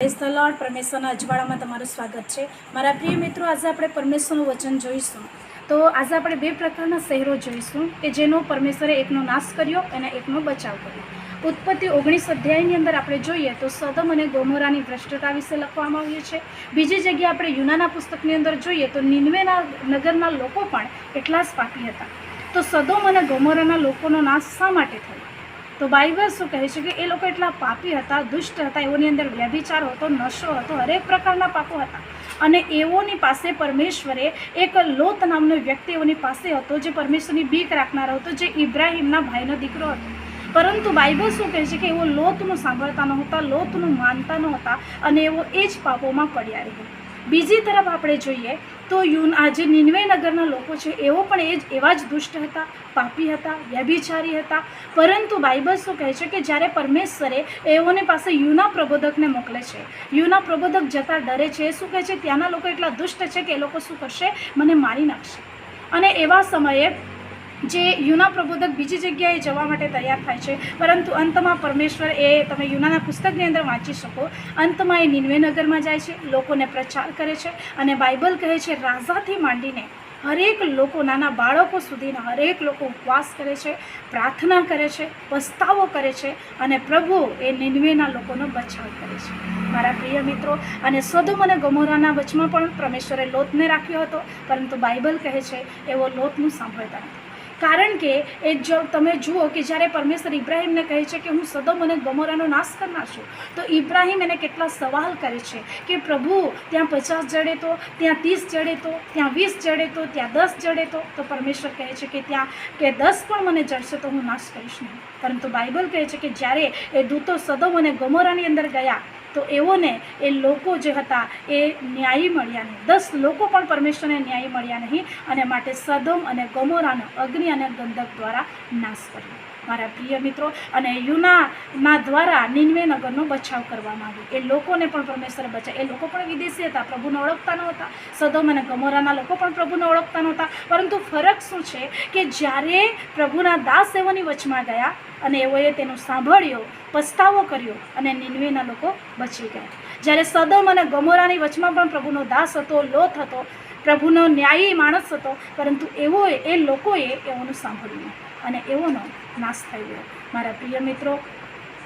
Praise the Lord. પરમેશ્વરના અજવાળામાં તમારું સ્વાગત છે. મારા પ્રિય મિત્રો, આજે આપણે પરમેશ્વરનું વચન જોઈશું. તો આજે આપણે બે પ્રકારના શહેરો જોઈશું કે જેનો પરમેશ્વરે એકનો નાશ કર્યો અને એકનો બચાવ કર્યો. ઉત્પત્તિ 19 અધ્યાયની અંદર આપણે જોઈએ તો સદમ અને ગોમોરાની ભ્રષ્ટતા વિશે લખવામાં આવ્યું છે. બીજી જગ્યાએ આપણે યુનાના પુસ્તકની અંદર જોઈએ તો નિનવેના નગરના લોકો પણ એટલા જ પાપી હતા. તો સદોમ અને ગોમોરાના લોકોનો નાશ શા માટે થયો? તો બાઇબલ શું કહે છે કે એ લોકો એટલા પાપી હતા, દુષ્ટ હતા, એઓની અંદર વ્યભિચાર હતો, નશો હતો, હરેક પ્રકારના પાપો હતા. અને એઓની પાસે પરમેશ્વરે એક લોત નામનો વ્યક્તિ એઓની પાસે હતો જે પરમેશ્વરની બીક રાખનારો હતો, જે ઇબ્રાહિમના ભાઈનો દીકરો હતો. પરંતુ બાઇબલ શું કહે છે કે એવો લોતનું સાંભળતા નહોતા, લોતનું માનતા નહોતા અને એવો એ જ પાપોમાં પડ્યા રહ્યા. બીજી તરફ આપણે જોઈએ તો આજે નિનવે નગરના લોકો છે એઓ પણ એવા જ દુષ્ટ હતા, પાપી હતા, વ્યભિચારી હતા. પરંતુ બાઇબલ શું કહે છે કે જ્યારે પરમેશ્વરે એઓની પાસે યુના પ્રબોધકને મોકલે છે, યુના પ્રબોધક જતાં ડરે છે. એ શું કહે છે, ત્યાંના લોકો એટલા દુષ્ટ છે કે એ લોકો શું કરશે, મને મારી નાખશે. અને એવા સમયે જે યુના પ્રબોધક બીજી જગ્યાએ જવા માટે તૈયાર થાય છે, પરંતુ અંતમાં પરમેશ્વર તમે યુનાના પુસ્તકની અંદર વાંચી શકો, અંતમાં એ નિનવે નગરમાં જાય છે, લોકોને પ્રચાર કરે છે. અને બાઇબલ કહે છે રાજાથી માંડીને હરેક લોકો, નાના બાળકો સુધીના હરેક લોકો ઉપવાસ કરે છે, પ્રાર્થના કરે છે, પસ્તાવો કરે છે અને પ્રભુ એ નિનવેના લોકોનો બચાવ કરે છે. મારા પ્રિય મિત્રો, અને સોદોમ અને ગોમોરાના વચમાં પણ પરમેશ્વરે લોતને રાખ્યો હતો, પરંતુ બાઇબલ કહે છે એવો લોતનું સાંભળતા નથી. કારણ કે એ જો તમે જુઓ કે જ્યારે પરમેશ્વર ઇબ્રાહિમને કહે છે કે હું સદોમ અને ગોમોરાનો નાશ કરનાર છું, તો ઇબ્રાહિમ એને કેટલા સવાલ કરે છે કે પ્રભુ ત્યાં 50 જડે તો, ત્યાં 30 જડે તો, ત્યાં 20 જડે તો, ત્યાં 10 જડે તો પરમેશ્વર કહે છે કે ત્યાં કે 10 પણ મને જડશે તો હું નાશ કરીશ નહીં. પરંતુ બાઇબલ કહે છે કે જ્યારે એ દૂતો સદોમ અને ગોમોરાની અંદર ગયા તો એઓને એ લોકો જે હતા એ ન્યાયી મળ્યા નહીં. 10 લોકો પણ પરમેશ્વરને ન્યાયી મળ્યા નહીં અને માટે સદોમ અને ગોમોરાનો અગ્નિ અને ગંધક દ્વારા નાશ કર્યો. મારા પ્રિય મિત્રો, અને યુનાના દ્વારા નિનવે નગરનો બચાવ કરવામાં આવ્યો. એ લોકોને પણ પરમેશ્વરે બચાવ્યા. એ લોકો પણ વિદેશી હતા, પ્રભુને ઓળખતા નહોતા. સદોમ અને ગોમોરાના લોકો પણ પ્રભુને ઓળખતા નહોતા. પરંતુ ફરક શું છે કે જ્યારે પ્રભુના દાસ એઓની વચમાં ગયા અને એઓએ તેનું સાંભળ્યો, પસ્તાવો કર્યો અને નિનવેના લોકો બચી ગયા. જ્યારે સદોમ અને ગોમોરાની વચમાં પણ પ્રભુનો દાસ હતો, લોત હતો, પ્રભુનો ન્યાયી માણસ હતો, પરંતુ એ લોકોએ એઓનું સાંભળ્યું અને એઓનો નાશ થઈ ગયો. મારા પ્રિય મિત્રો,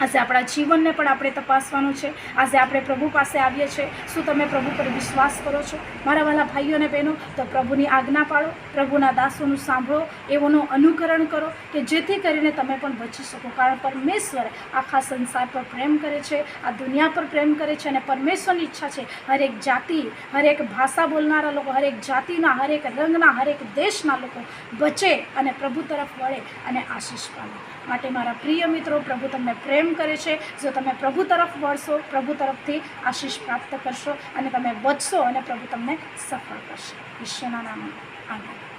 આજે આપણા જીવનને પણ આપણે તપાસવાનું છે. આજે આપણે પ્રભુ પાસે આવીએ છીએ. શું તમે પ્રભુ પર વિશ્વાસ કરો છો? મારા વાલા ભાઈઓ અને બહેનો, તો પ્રભુની આજ્ઞા પાળો, પ્રભુના દાસોનું સાંભળો, એઓનું અનુકરણ કરો કે જેથી કરીને તમે પણ બચી શકો. કારણ પરમેશ્વર આખા સંસાર પર પ્રેમ કરે છે, આ દુનિયા પર પ્રેમ કરે છે અને પરમેશ્વરની ઈચ્છા છે હરેક જાતિ, હરેક ભાષા બોલનારા લોકો, હરેક જાતિના, હરેક રંગના, હરેક દેશના લોકો બચે અને પ્રભુ તરફ વળે અને આશીષ પામે. માટે મારા પ્રિય મિત્રો, પ્રભુ તમને પ્રેમ કરે છે. જો તમે પ્રભુ તરફ વળશો, પ્રભુ તરફથી આશીષ પ્રાપ્ત કરશો અને તમે બચશો અને પ્રભુ તમને સફળ કરશે. ઈશ્વરના નામમાં આનંદ.